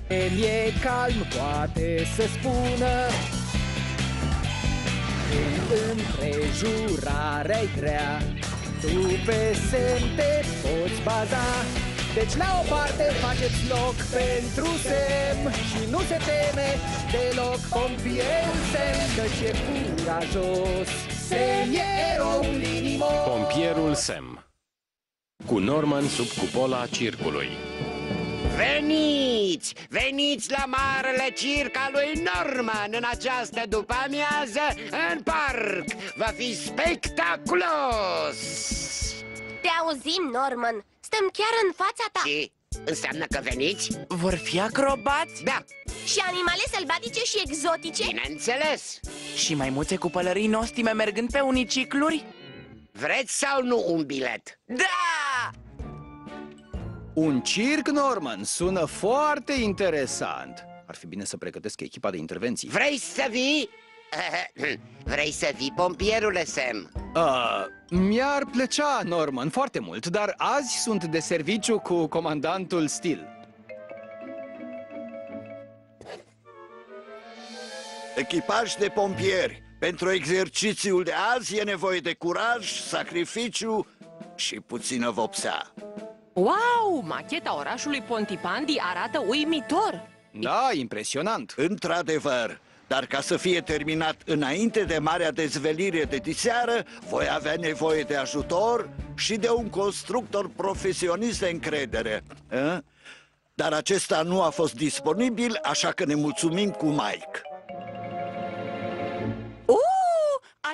E calm, poate să spună când împrejurarea-i grea. Tu pe semn te poți baza. Deci la o parte faceți loc pentru Sem și nu se teme deloc pompierul Sem, căci e curajos. Sem e eroul inimos. Pompierul Sam, cu Norman sub cupola circului. Veniți! Veniți la marele circ al lui Norman în această după-amiază în parc! Va fi spectaculos! Te auzim, Norman. Stăm chiar în fața ta. Și înseamnă că veniți? Vor fi acrobați? Da, Și animale sălbatice și exotice? bineînțeles! Și maimuțe cu pălării nostime mergând pe unicicluri? Vreți sau nu un bilet? Da! Un circ, Norman, sună foarte interesant. Ar fi bine să pregătesc echipa de intervenții. Vrei să vii? Vrei să vii, pompierule Sam? Mi-ar plăcea, Norman, foarte mult, dar azi sunt de serviciu cu comandantul Steel. Echipaj de pompieri. Pentru exercițiul de azi e nevoie de curaj, sacrificiu și puțină vopsea. Wow! Macheta orașului Pontipandi arată uimitor! Da, impresionant. Într-adevăr, dar ca să fie terminat înainte de marea dezvelire de diseară, voi avea nevoie de ajutor și de un constructor profesionist de încredere. Dar acesta nu a fost disponibil, așa că ne mulțumim cu Mike.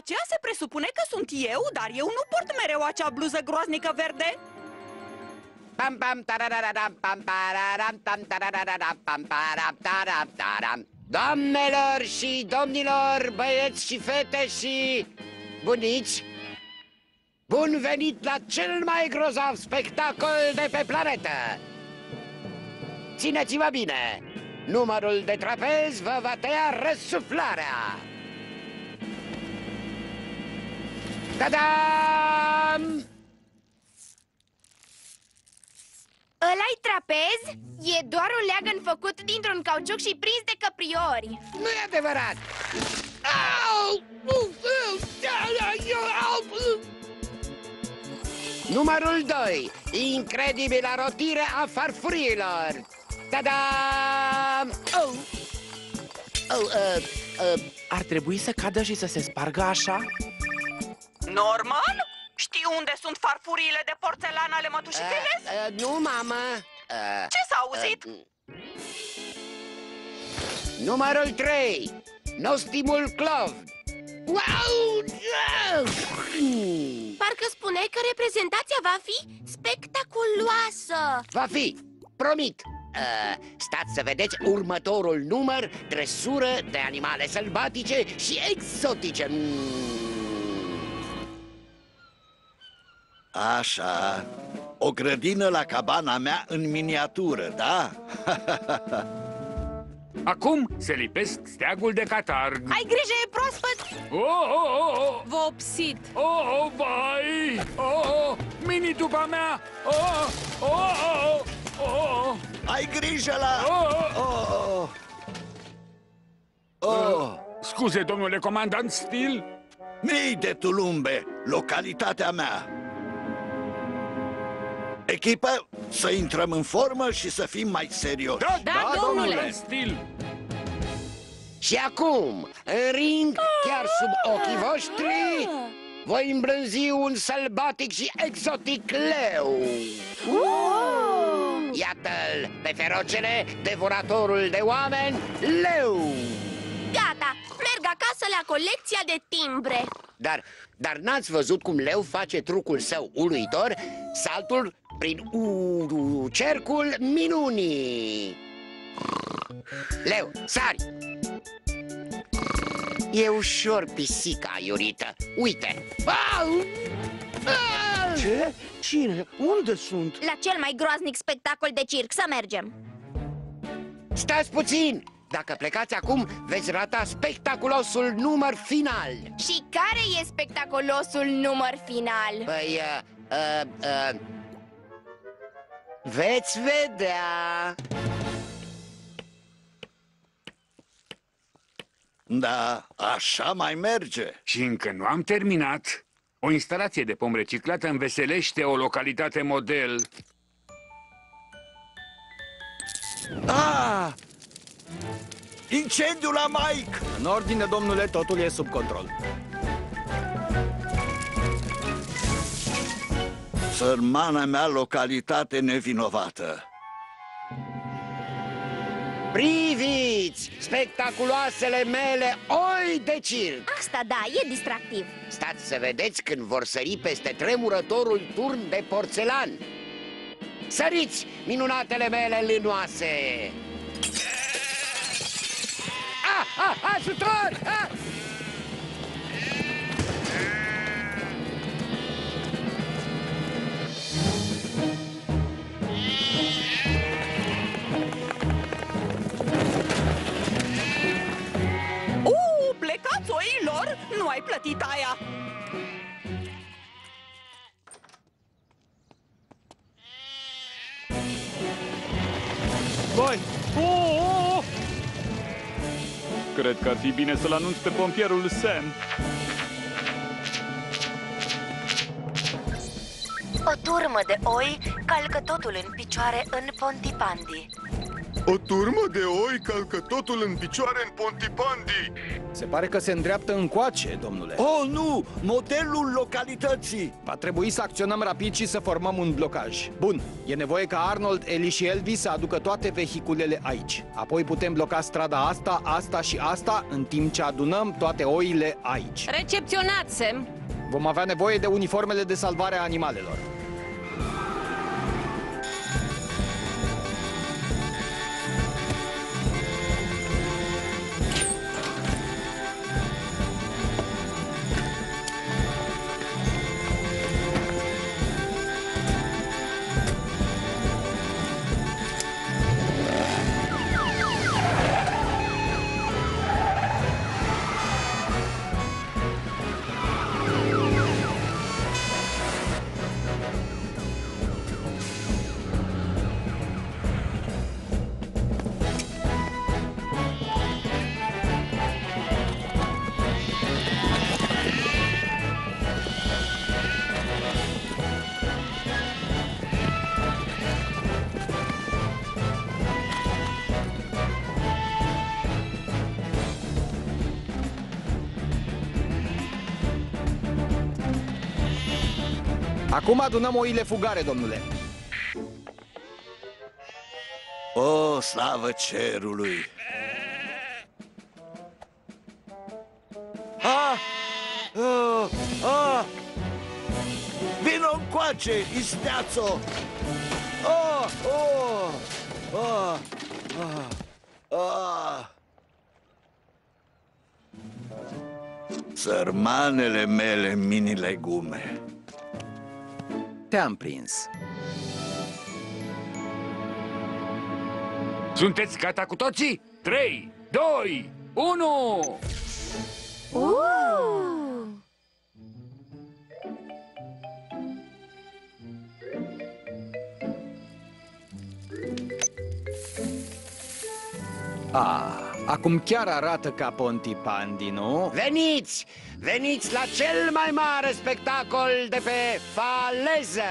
Aceea se presupune că sunt eu, dar eu nu port mereu acea bluză groaznică verde. Pam pam tarararam pam pararam tam tarararam pam param taram taram. Doamnelor și domnilor, băieți și fete și bunici, bun venit la cel mai grozav spectacol de pe planetă! Țineți-vă bine! Numărul de trapez vă va tăia răsuflarea! Ta-dam! Ăla-i trapez? E doar un leagăn făcut dintr-un cauciuc și prins de căpriori. Nu e adevărat! Numărul 2. Incredibilă rotire a farfuriilor. Ta-dam! Ar trebui să cadă și să se spargă așa? Norman? Știi unde sunt farfuriile de porțelan ale mătușițele? Nu, mamă. Ce s-a auzit? Numărul 3. Nostimul clov. Parcă spuneai că reprezentația va fi spectaculoasă. Va fi, promit. Stați să vedeți următorul număr, dresură de animale sălbatice și exotice. Așa, o grădină la cabana mea în miniatură, da? Acum se lipesc steagul de catarg. Ai grijă, e proaspăt! Vopsit! Vai! Mini-tupa mea! Ai grijă la... Scuze, domnule comandant Steel? Mii de tulumbe, localitatea mea. Echipă, să intrăm în formă și să fim mai serioși. Da, domnule Steel. Și acum, în ring, chiar sub ochii voștri, voi îmbrânzi un sălbatic și exotic leu. Iată-l, pe ferocele, devoratorul de oameni, leu. Gata, merg acasă la colecția de timbre. Dar n-ați văzut cum leu face trucul său uluitor, saltul prin cercul minunii. Leu, sari! E ușor, pisica iurită. Uite! Ce? Cine? Unde sunt? La cel mai groaznic spectacol de circ, să mergem. Stați puțin! Dacă plecați acum, veți rata spectaculosul număr final. Și care e spectaculosul număr final? Păi, veți vedea. Da, așa mai merge. Și încă nu am terminat. O instalație de pom reciclată înveselește o localitate model. Ah! Incendiul la Mike! În ordine, domnule, totul e sub control. Sărmana mea localitate nevinovată. Priviți spectaculoasele mele oi de circ! Asta da, e distractiv. Stați să vedeți când vor sări peste tremurătorul turn de porțelan. Săriți, minunatele mele lânoase! Ajutor! Plecați, oilor! Nu ai plătit aia! Vai! Oh! Cred că ar fi bine să-l anunț pe pompierul Sam. O turmă de oi calcă totul în picioare în Pontipandi. O turmă de oi calcă totul în picioare în Pontipandi. Se pare că se îndreaptă încoace, domnule. Oh, nu! Modelul localității! Va trebui să acționăm rapid și să formăm un blocaj. Bun, e nevoie ca Arnold, Ellie și Elvis să aducă toate vehiculele aici. Apoi putem bloca strada asta, asta și asta, în timp ce adunăm toate oile aici. Recepționat, Sam. Vom avea nevoie de uniformele de salvare a animalelor. Acum adunăm oile fugare, domnule. O, slavă cerului! Vino încoace, isteațo! Sărmanele mele mini-legume. Te-am prins. Sunteți gata cu toții? 3, 2, 1! Acum chiar arată ca Pontipandi, nu? Veniți! Veniți la cel mai mare spectacol de pe faleză!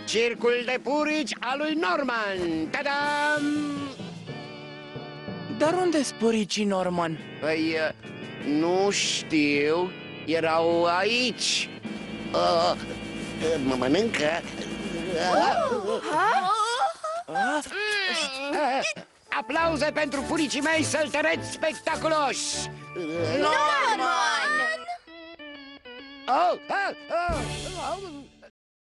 Circul de purici al lui Norman! Ta-dam! Dar unde-s puricii, Norman? Păi, nu știu. Erau aici. Mă mănâncă. Aplauze pentru puricii mei săltăreți spectaculoși! Norman! Oh!